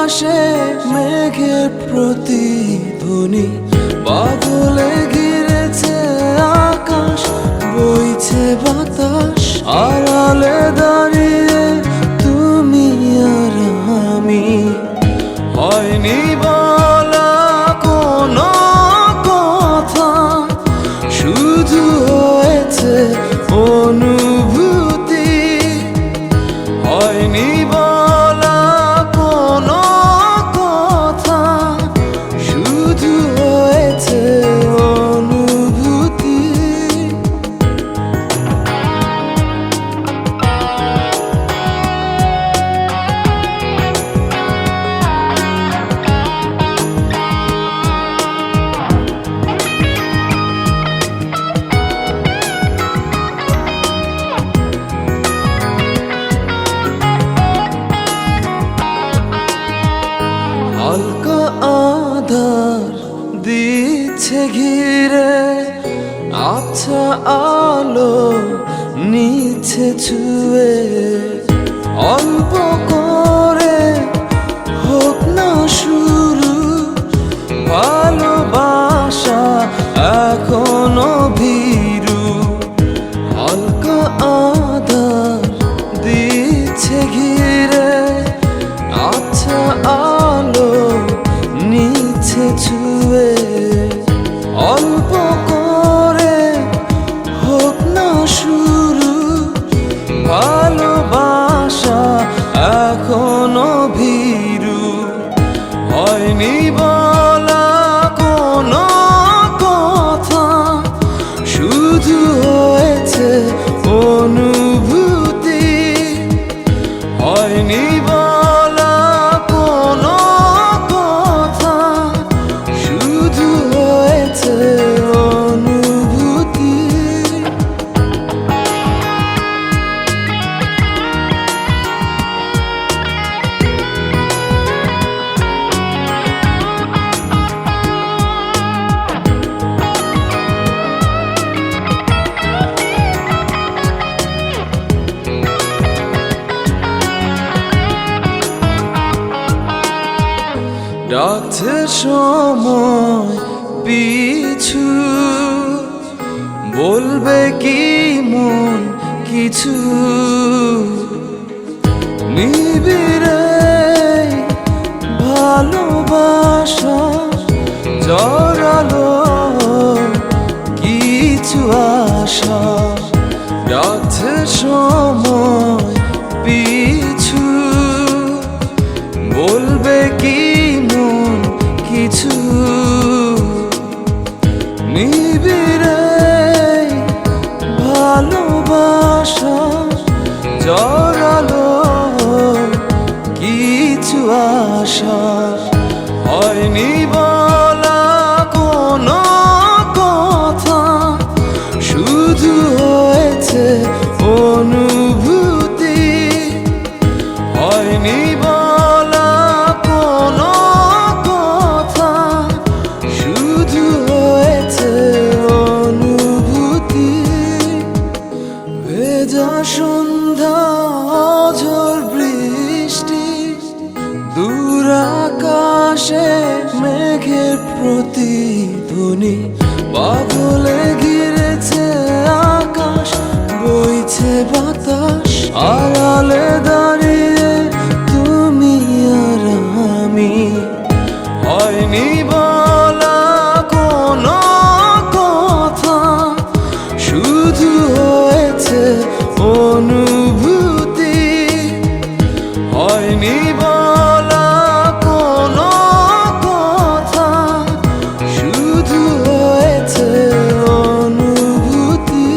আকাশে মেঘের প্রতিধ্বনি, বাদলে ঘিরেছে আকাশ, বইছে বাতাস, আড়ালে দাঁড়িয়ে তুমি আর আমি। হয়নি বলা কোনো কথা, শুধু হয়েছে অনুভূতি। হয়নি বলা কোনো কথা, শুধু হয়েছে অনুভূতি। হালকা আধার দিচ্ছে ঘিরে, আচ্ছা আলো নিচ্ছে ছুঁয়ে। অল্প করে হোক না শুরু, ভালোবাসা এখনো ভীরু। হালকা আধার দিচ্ছে ঘিরে, আচ্ছা আলো নিচ্ছে ছুঁয়ে। অল্প করে হোক না শুরু, ভালোবাসা এখনো ভীরু। হয়নি বলা কোনো কথা, শুধু হয়েছে অনুভূতি। হয়নি বলা কোনো কথা, শুধু হয়েছে অনুভূতি। ডাকছে সময় পিছু, বলবে কি মন কিছু। নিবিড়ে ভালোবাসা জড়ালো কিছু আশা। ডাকছে সময় পিছু, বলবে কি মন কিছু। নিবিড়ে ভালোবাসা জড়ালো কিছু আশা। হয়নি বলা কোনো কথা, শুধু হয়েছে অনুভূতি। হয়নি বলা কোনো কথা, শুধু হয়েছে অনুভূতি। ভেজা সন্ধ্যা, ঝড় বৃষ্টি, দূর আকাশে মেঘের প্রতিধ্বনি, বাদলে ঘিরেছে আকাশ, বইছে বাতাস, আড়ালে দাঁড়িয়ে তুমি আর আমি। হয়নি বলা কোনো কথা, শুধু হয়েছে অনুভূতি। হয়নি বলা কোনো কথা, শুধু হয়েছে অনুভূতি।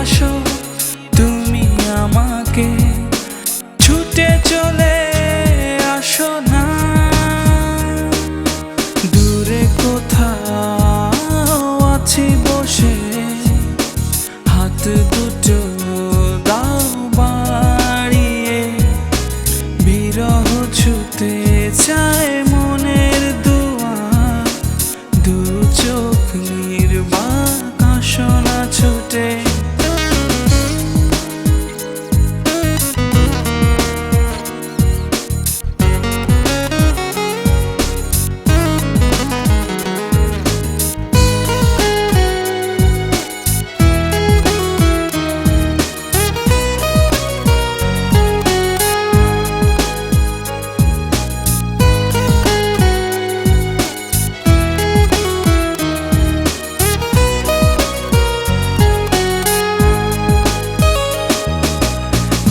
বাসো তুমি আমাকে, ছুটে চলে আসো না। দূরে কোথাও আছি বসে, হাত দুটো দাও বাড়িয়ে, বিরহ ছুতে চায় মনের দুয়ার, দু চোখ নির্বাক আসো না ছুটে।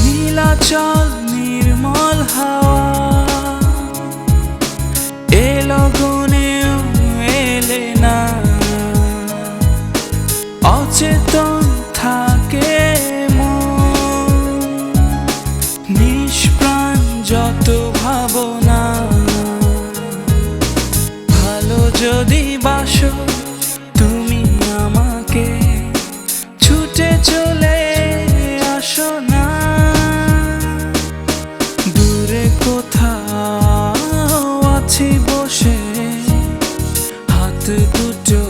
নীলাচল নির্মল হাওয়া এলো গুনেও এলে না, অচেতন থাকে মন, নিষ্প্রাণ যত ভাবনা। ভালো যদি বাসো তুমি আমাকে, ছুটে চলে আসো না। দূরে কোথাও আছি বসে, হাত দুটো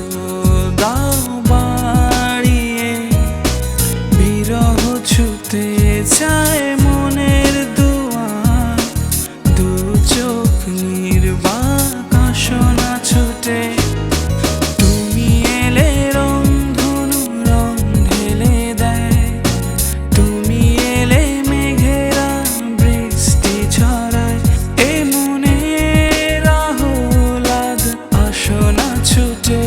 দাও বাড়িয়ে, বিরহ ছুতে চায় মনের দুয়ার, দু চোখ নির্বাক আসো না ছুটে। তুমি এলে রংধনু রং ঢেলে দেয়, তুমি এলে মেঘেরা বৃষ্টি ছড়ায়, এ মনের আহ্লাদ আসো না ছুটে।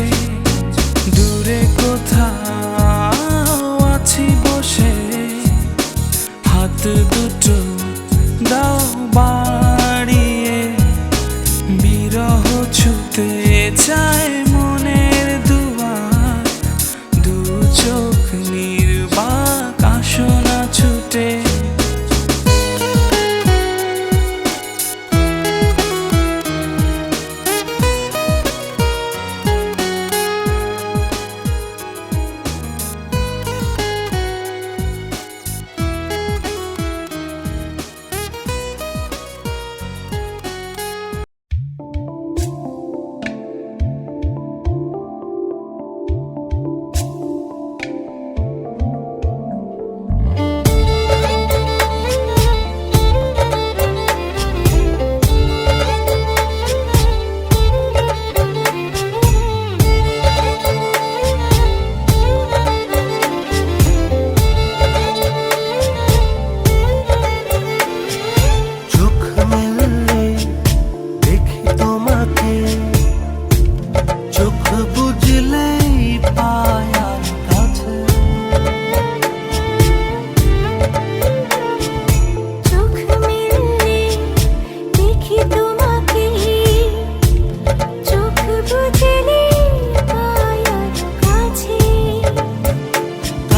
দূরে কোথাও আছি বসে, হাত দুটো দাও বাড়িয়ে, বিরহ ছুতে চায় মনের দুয়ার, দু চোখ নির্বাক আসো না ছুটে।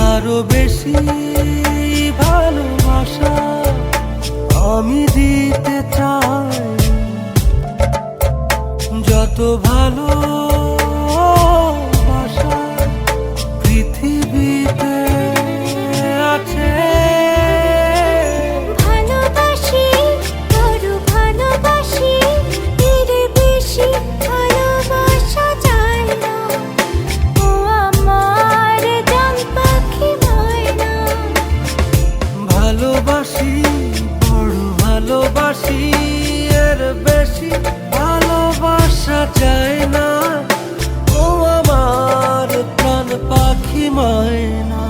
আরো বেশি ভালোবাসা আমি দিতে চাই, যত ভালোবাসা পৃথিবীতে আছে। ভালোবাসি আরো ভালোবাসি, এর বেশি ভালোবাসা যায় না। ও আমার জান পাখি ময়না, ভালোবাসি বড় ভালোবাসি, এর বেশি ভালোবাসা যায় না। ও আমার প্রাণ পাখি ময়না।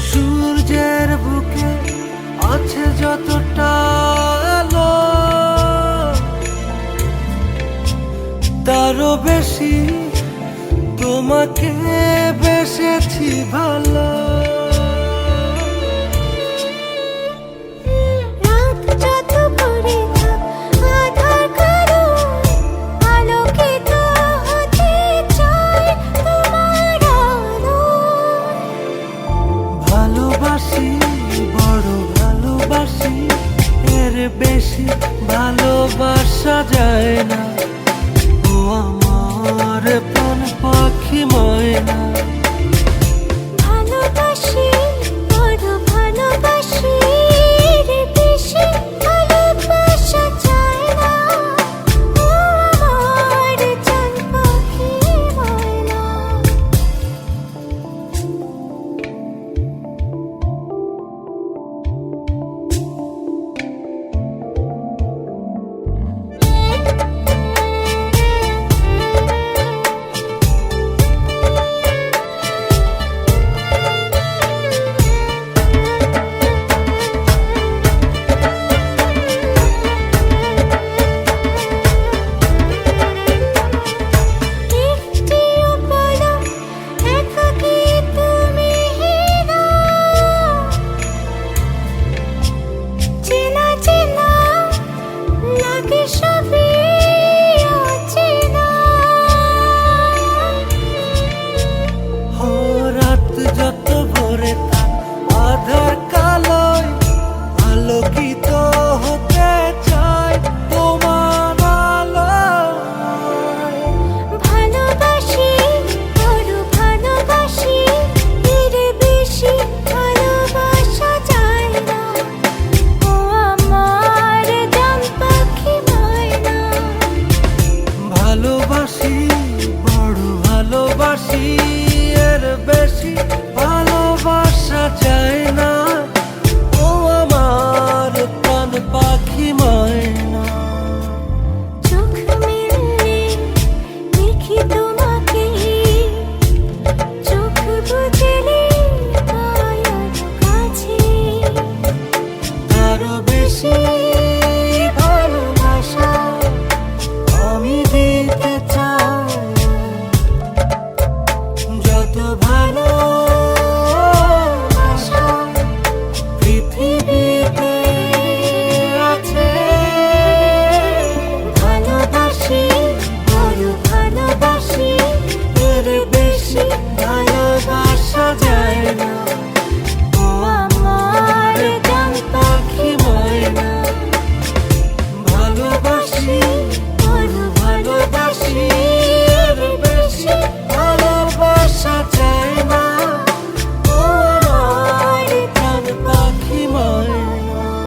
সূর্যের বুকে আছে যতটা আলো, তারও বেশি তোমার তোমাকে বেসেছি ভালো। রাত যত ভরে থাক আধার কারো আলোকিত হতে চাই তোমার আলো। ভালোবাসি বড় ভালোবাসি, এর বেশি ভালোবাসা যায় না। ও আমার প্রাণ পাখি ময়না।